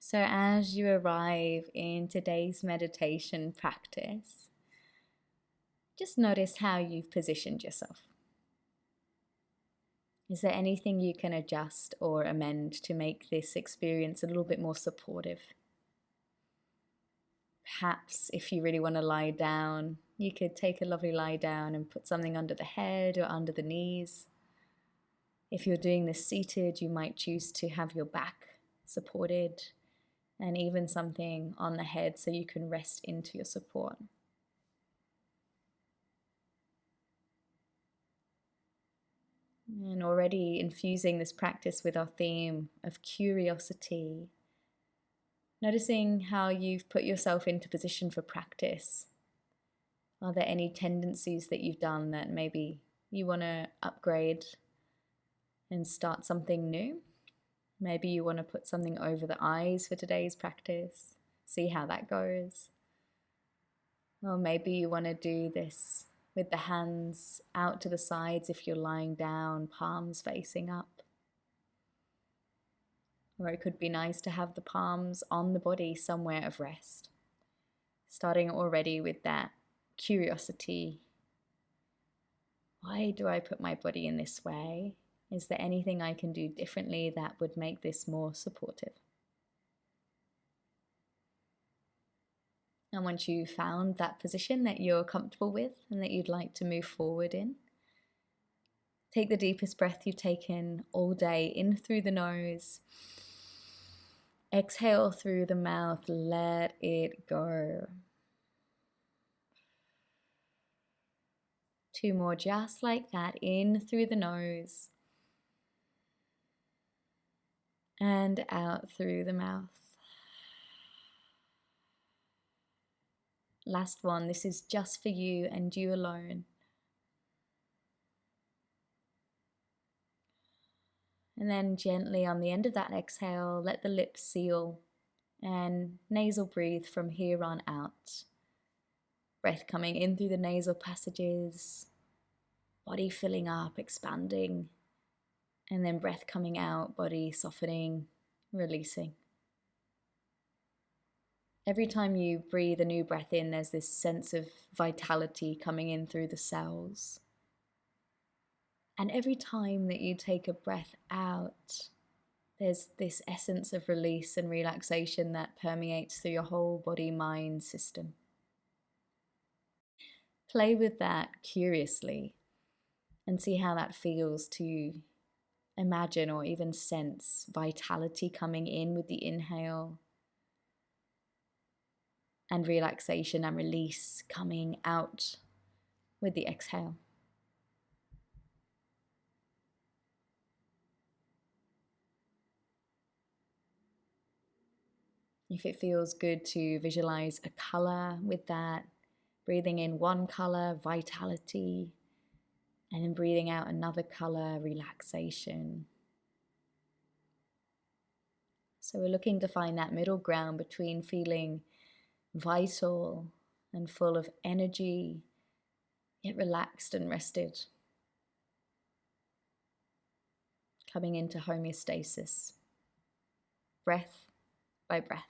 So, as you arrive in today's meditation practice, just notice how you've positioned yourself. Is there anything you can adjust or amend to make this experience a little bit more supportive? Perhaps if you really want to lie down, you could take a lovely lie down and put something under the head or under the knees. If you're doing this seated, you might choose to have your back supported and even something on the head so you can rest into your support. And already infusing this practice with our theme of curiosity, noticing how you've put yourself into position for practice. Are there any tendencies that you've done that maybe you want to upgrade and start something new? Maybe you want to put something over the eyes for today's practice, see how that goes. Or maybe you want to do this with the hands out to the sides if you're lying down, palms facing up. Or it could be nice to have the palms on the body somewhere of rest. Starting already with that curiosity. Why do I put my body in this way? Is there anything I can do differently that would make this more supportive? And once you've found that position that you're comfortable with and that you'd like to move forward in, take the deepest breath you've taken all day in through the nose. Exhale through the mouth, let it go. 2 more just like that, in through the nose and out through the mouth. Last one, this is just for you and you alone. And then gently on the end of that exhale, let the lips seal and nasal breathe from here on out. Breath coming in through the nasal passages, body filling up, expanding, and then breath coming out, body softening, releasing. Every time you breathe a new breath in, there's this sense of vitality coming in through the cells. And every time that you take a breath out, there's this essence of release and relaxation that permeates through your whole body-mind system. Play with that curiously and see how that feels to imagine or even sense vitality coming in with the inhale and relaxation and release coming out with the exhale. If it feels good to visualize a color with that, breathing in one color, vitality, and then breathing out another color, relaxation. So we're looking to find that middle ground between feeling vital and full of energy, yet relaxed and rested. Coming into homeostasis, breath by breath.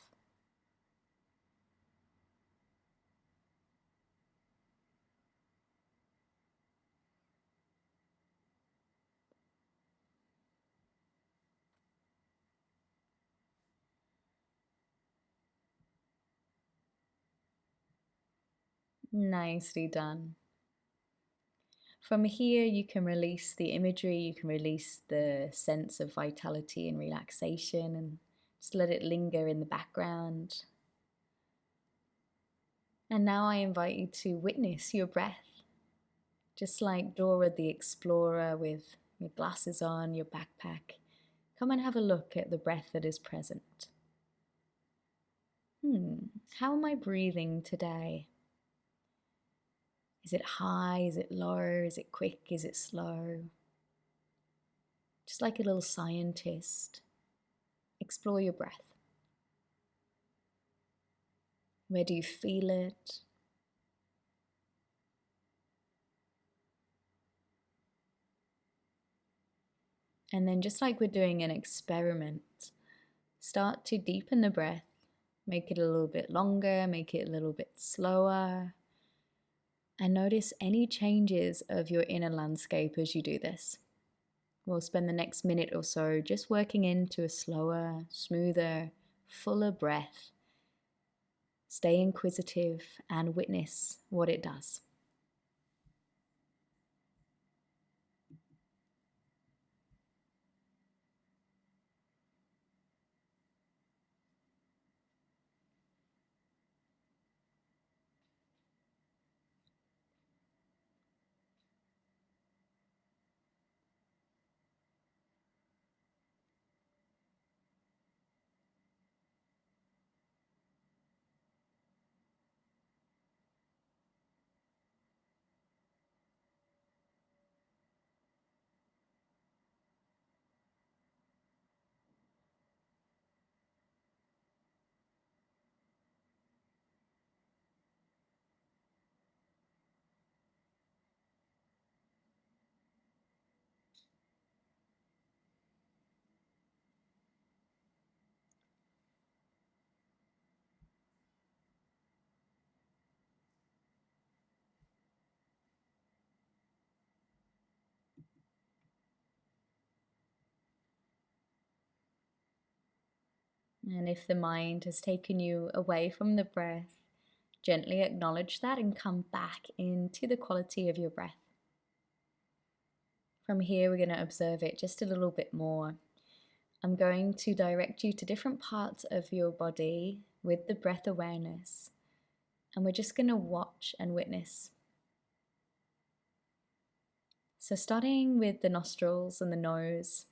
Nicely done. From here, you can release the imagery, you can release the sense of vitality and relaxation, and just let it linger in the background. And now I invite you to witness your breath, just like Dora the Explorer with your glasses on, your backpack. Come and have a look at the breath that is present. How am I breathing today? Is it high? Is it low? Is it quick? Is it slow? Just like a little scientist, explore your breath. Where do you feel it? And then just like we're doing an experiment, start to deepen the breath. Make it a little bit longer, make it a little bit slower. And notice any changes of your inner landscape as you do this. We'll spend the next minute or so just working into a slower, smoother, fuller breath. Stay inquisitive and witness what it does. And if the mind has taken you away from the breath, gently acknowledge that and come back into the quality of your breath. From here, we're going to observe it just a little bit more. I'm going to direct you to different parts of your body with the breath awareness. And we're just going to watch and witness. So starting with the nostrils and the nose,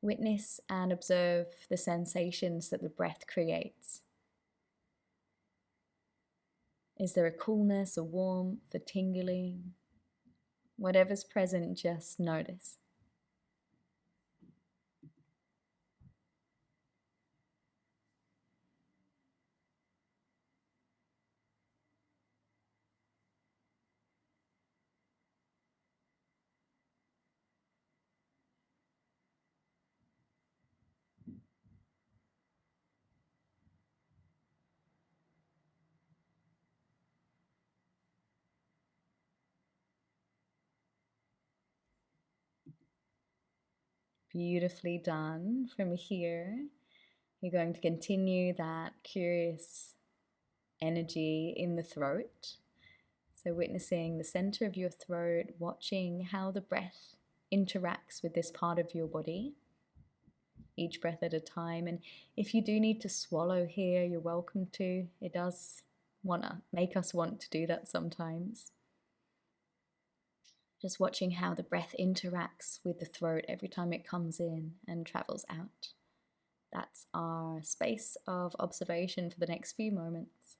witness and observe the sensations that the breath creates. Is there a coolness, a warmth, a tingling? Whatever's present, just notice. Beautifully done. From here, you're going to continue that curious energy in the throat. So witnessing the center of your throat, watching how the breath interacts with this part of your body, each breath at a time. And if you do need to swallow here, you're welcome to. It does make us want to do that sometimes. Just watching how the breath interacts with the throat every time it comes in and travels out. That's our space of observation for the next few moments.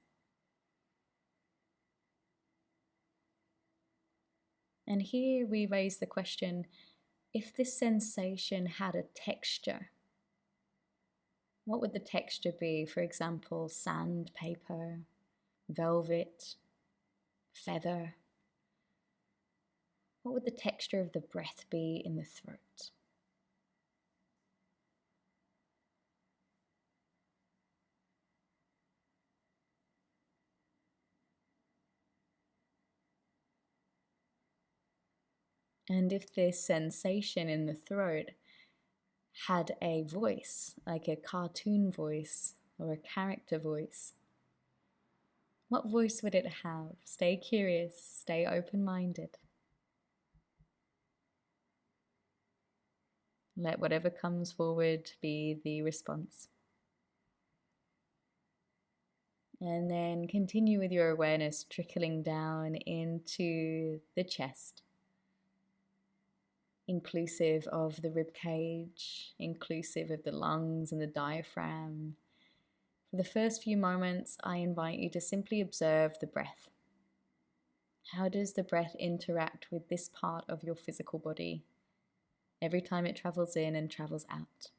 And here we raise the question, if this sensation had a texture, what would the texture be? For example, sandpaper, velvet, feather. What would the texture of the breath be in the throat? And if this sensation in the throat had a voice, like a cartoon voice or a character voice, what voice would it have? Stay curious, stay open-minded. Let whatever comes forward be the response. And then continue with your awareness trickling down into the chest, inclusive of the rib cage, inclusive of the lungs and the diaphragm. For the first few moments, I invite you to simply observe the breath. How does the breath interact with this part of your physical body every time it travels in and travels out?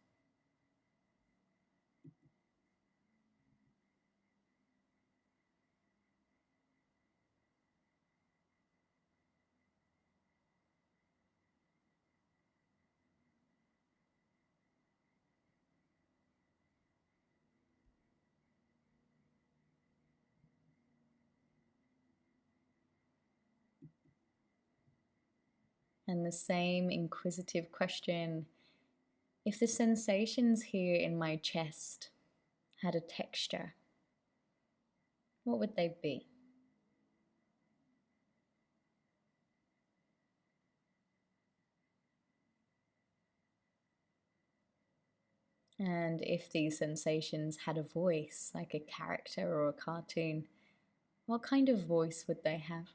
And the same inquisitive question, if the sensations here in my chest had a texture, what would they be? And if these sensations had a voice, like a character or a cartoon, what kind of voice would they have?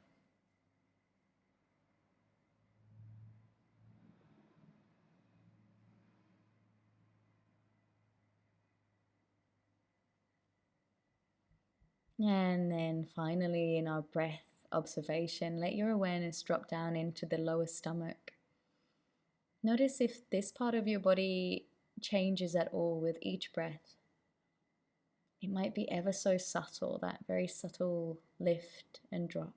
And then finally, in our breath observation, let your awareness drop down into the lower stomach. Notice if this part of your body changes at all with each breath. It might be ever so subtle, that very subtle lift and drop.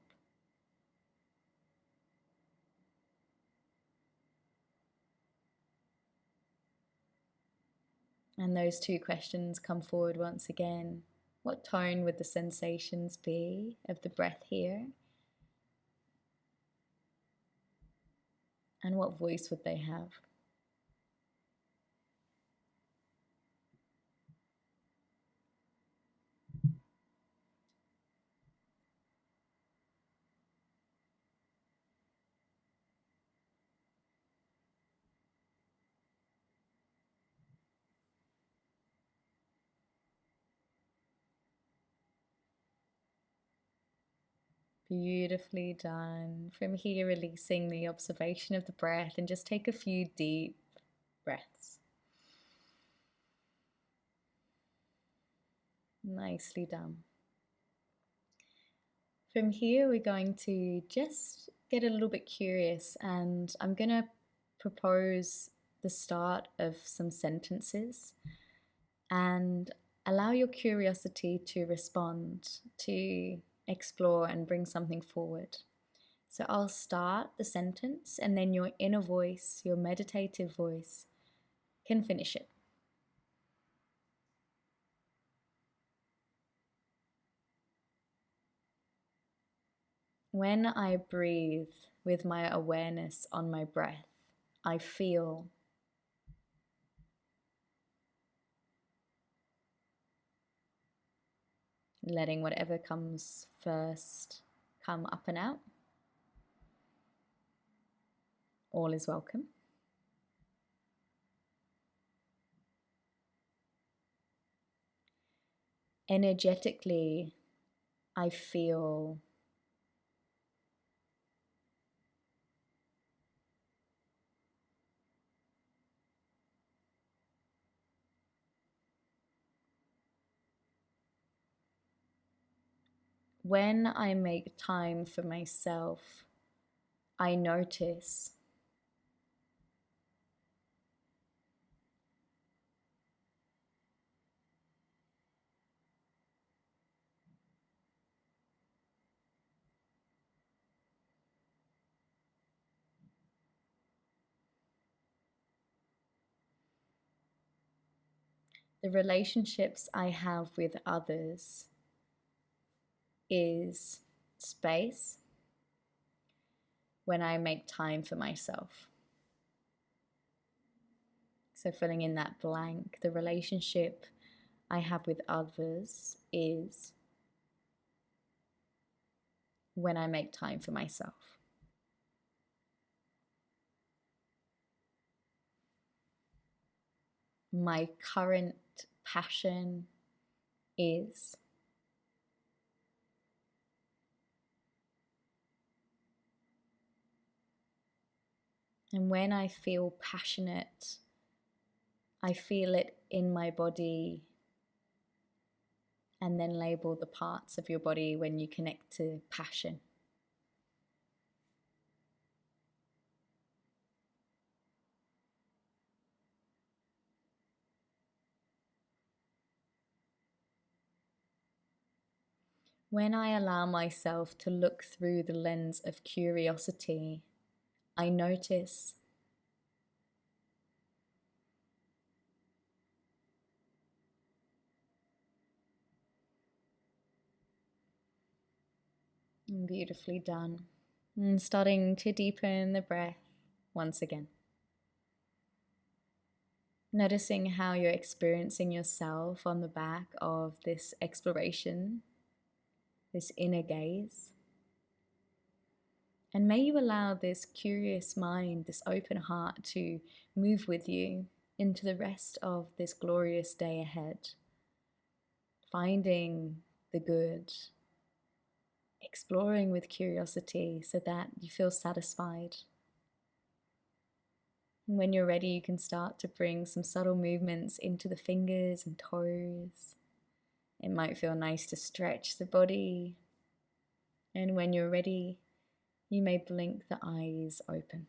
And those two questions come forward once again. What tone would the sensations be of the breath here? And what voice would they have? Beautifully done. From here, releasing the observation of the breath, and just take a few deep breaths. Nicely done. From here, we're going to just get a little bit curious, and I'm going to propose the start of some sentences and allow your curiosity to respond, to explore and bring something forward. So I'll start the sentence, and then your inner voice, your meditative voice, can finish it. When I breathe with my awareness on my breath, I feel. Letting whatever comes first come up and out. All is welcome. Energetically, I feel. When I make time for myself, I notice. The relationships I have with others is space when I make time for myself. So filling in that blank, the relationship I have with others is when I make time for myself. My current passion is. And when I feel passionate, I feel it in my body, and then label the parts of your body when you connect to passion. When I allow myself to look through the lens of curiosity, I notice. Beautifully done. And starting to deepen the breath, once again. Noticing how you're experiencing yourself on the back of this exploration, this inner gaze. And may you allow this curious mind, this open heart to move with you into the rest of this glorious day ahead. Finding the good, exploring with curiosity so that you feel satisfied. And when you're ready, you can start to bring some subtle movements into the fingers and toes. It might feel nice to stretch the body. And when you're ready, you may blink the eyes open.